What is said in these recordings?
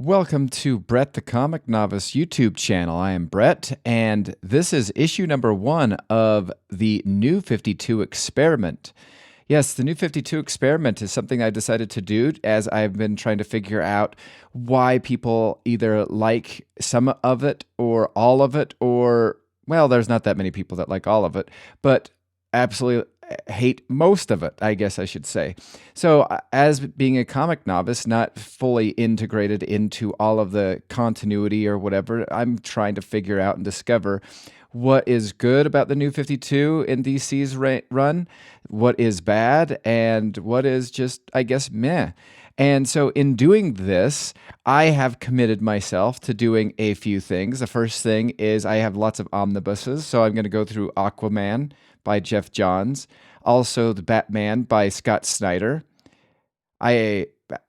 Welcome to Brett the Comic Novice YouTube channel. I am Brett, and this is issue number 1 of the New 52 experiment. Yes, the New 52 experiment is something I decided to do as I've been trying to figure out why people either like some of it or all of it, or, well, there's not that many people that like all of it, but absolutely hate most of it, I guess I should say. So as being a comic novice, not fully integrated into all of the continuity or whatever, I'm trying to figure out and discover what is good about the New 52 in DC's run, what is bad, and what is just, I guess, meh. And so in doing this, I have committed myself to doing a few things. The first thing is I have lots of omnibuses, so I'm going to go through Aquaman by Jeff Johns, also The Batman by Scott Snyder,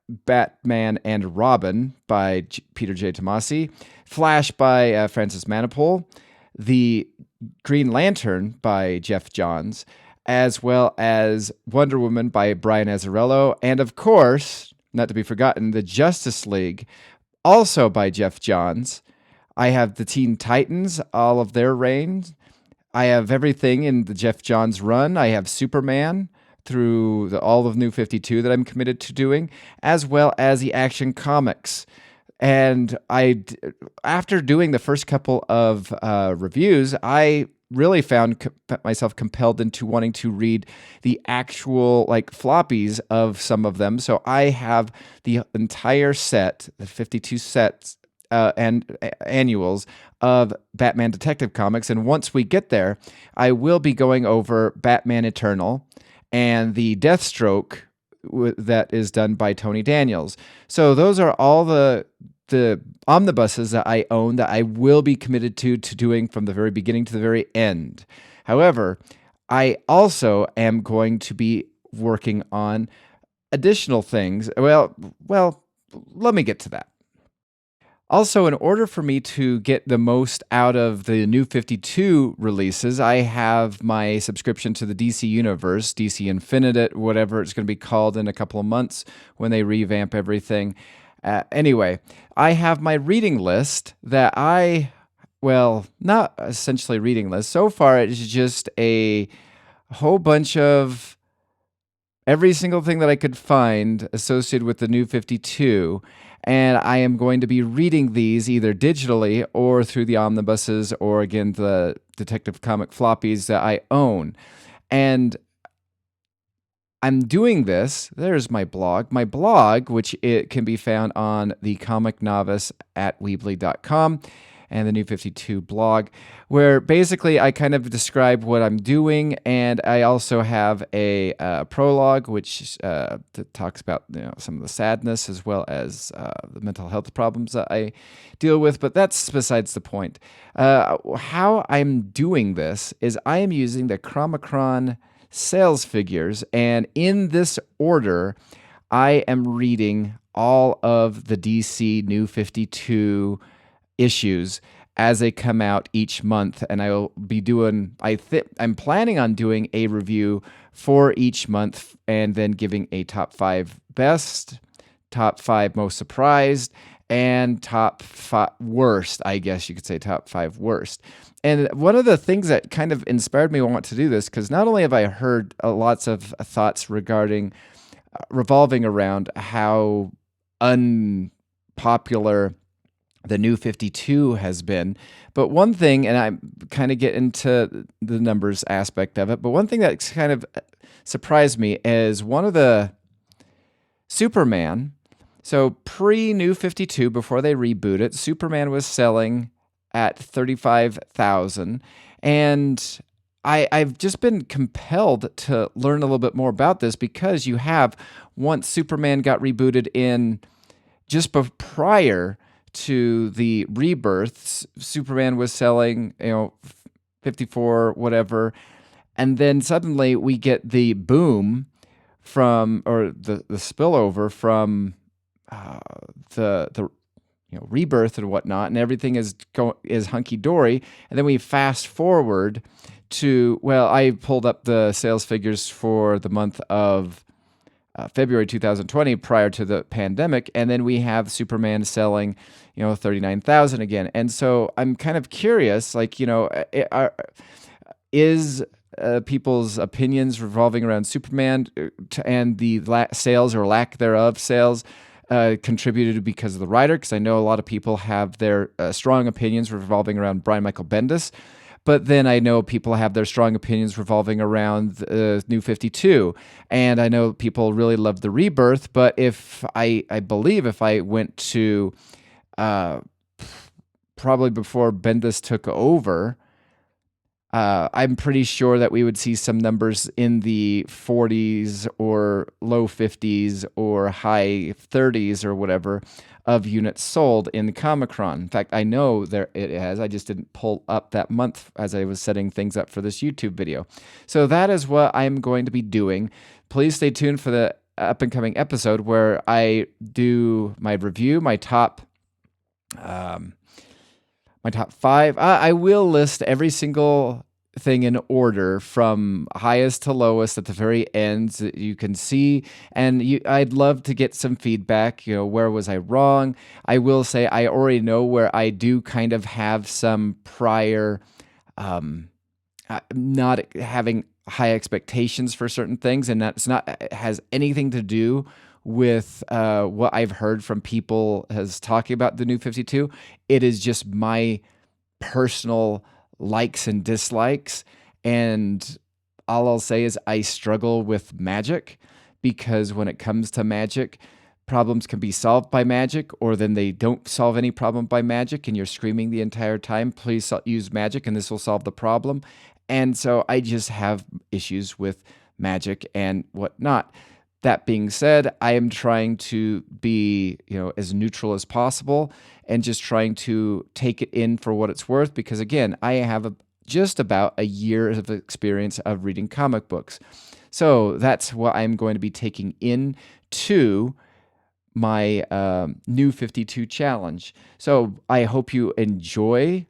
Batman and Robin by Peter J. Tomasi, Flash by Francis Manapul, The Green Lantern by Jeff Johns, as well as Wonder Woman by Brian Azzarello, and of course, not to be forgotten, the Justice League, also by Jeff Johns. I have the Teen Titans, all of their reigns. I have everything in the Jeff Johns run. I have Superman through all of New 52 that I'm committed to doing, as well as the Action Comics. And after doing the first couple of reviews, I really found myself compelled into wanting to read the actual floppies of some of them. So I have the entire set, the 52 sets and annuals of Batman Detective Comics. And once we get there, I will be going over Batman Eternal and the Deathstroke that is done by Tony Daniels. So those are all the omnibuses that I own that I will be committed to doing from the very beginning to the very end. However, I also am going to be working on additional things. Well, let me get to that. Also, in order for me to get the most out of the New 52 releases, I have my subscription to the DC Universe, DC Infinite, whatever it's going to be called in a couple of months when they revamp everything. Anyway, I have my reading list that not essentially reading list. So far, it's just a whole bunch of every single thing that I could find associated with the New 52. And I am going to be reading these either digitally or through the omnibuses or, again, the Detective Comic floppies that I own. And I'm doing this. There's my blog. My blog, which it can be found on the Comic Novice at Weebly.com and the New 52 blog, where basically I kind of describe what I'm doing, and I also have a prologue which talks about some of the sadness as well as the mental health problems that I deal with, but that's besides the point. How I'm doing this is I am using the Chromacron sales figures, and in this order, I am reading all of the DC New 52 issues as they come out each month, and I'll be doing, I'm planning on doing a review for each month and then giving a top 5 best, top 5 most surprised, and top 5 worst, I guess you could say top 5 worst. And one of the things that kind of inspired me to want to do this, because not only have I heard lots of thoughts revolving around how unpopular the New 52 has been, but one thing, and I kind of get into the numbers aspect of it, but one thing that's kind of surprised me is one of the Superman. So pre-New 52, before they reboot it, Superman was selling at $35,000, and I've just been compelled to learn a little bit more about this because you have, once Superman got rebooted in just prior to the rebirth, Superman was selling 54 whatever, and then suddenly we get the boom from, or the spillover from the rebirth and whatnot, and everything is hunky-dory, and then we fast forward to, I pulled up the sales figures for the month of February 2020, prior to the pandemic, and then we have Superman selling, 39,000 again. And so I'm kind of curious, like, is people's opinions revolving around Superman and the sales or lack thereof sales contributed because of the writer? Because I know a lot of people have their strong opinions revolving around Brian Michael Bendis. But then I know people have their strong opinions revolving around New 52. And I know people really love the Rebirth. But if I believe if I went to probably before Bendis took over, I'm pretty sure that we would see some numbers in the 40s or low 50s or high 30s or whatever of units sold in the Comicron. In fact, I know there it has. I just didn't pull up that month as I was setting things up for this YouTube video. So that is what I'm going to be doing. Please stay tuned for the up and coming episode where I do my review, my top 5. I will list every single thing in order from highest to lowest at the very end that you can see. And I'd love to get some feedback. Where was I wrong? I will say I already know where I do kind of have some prior, not having high expectations for certain things. And that's it has anything to do with what I've heard from people as talking about the New 52. It is just my personal likes and dislikes, and all I'll say is I struggle with magic, because when it comes to magic, problems can be solved by magic, or then they don't solve any problem by magic and you're screaming the entire time, please use magic and this will solve the problem. And so I just have issues with magic and whatnot. That being said, I am trying to be, as neutral as possible and just trying to take it in for what it's worth, because again, I have just about a year of experience of reading comic books. So that's what I'm going to be taking into my New 52 challenge. So I hope you enjoy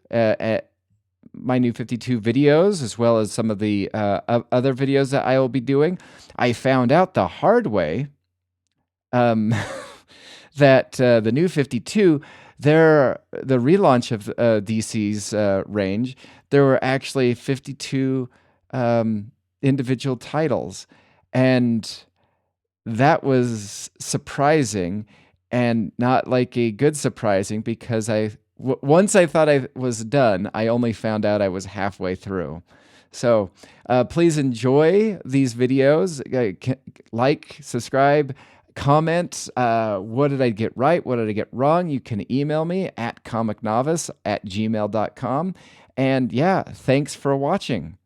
my New 52 videos, as well as some of the other videos that I will be doing. I found out the hard way that the New 52, the relaunch of DC's range, there were actually 52 individual titles. And that was surprising, and not like a good surprising, because once I thought I was done, I only found out I was halfway through. So please enjoy these videos. Like, subscribe, comment. What did I get right? What did I get wrong? You can email me at comicnovice@gmail.com. And yeah, thanks for watching.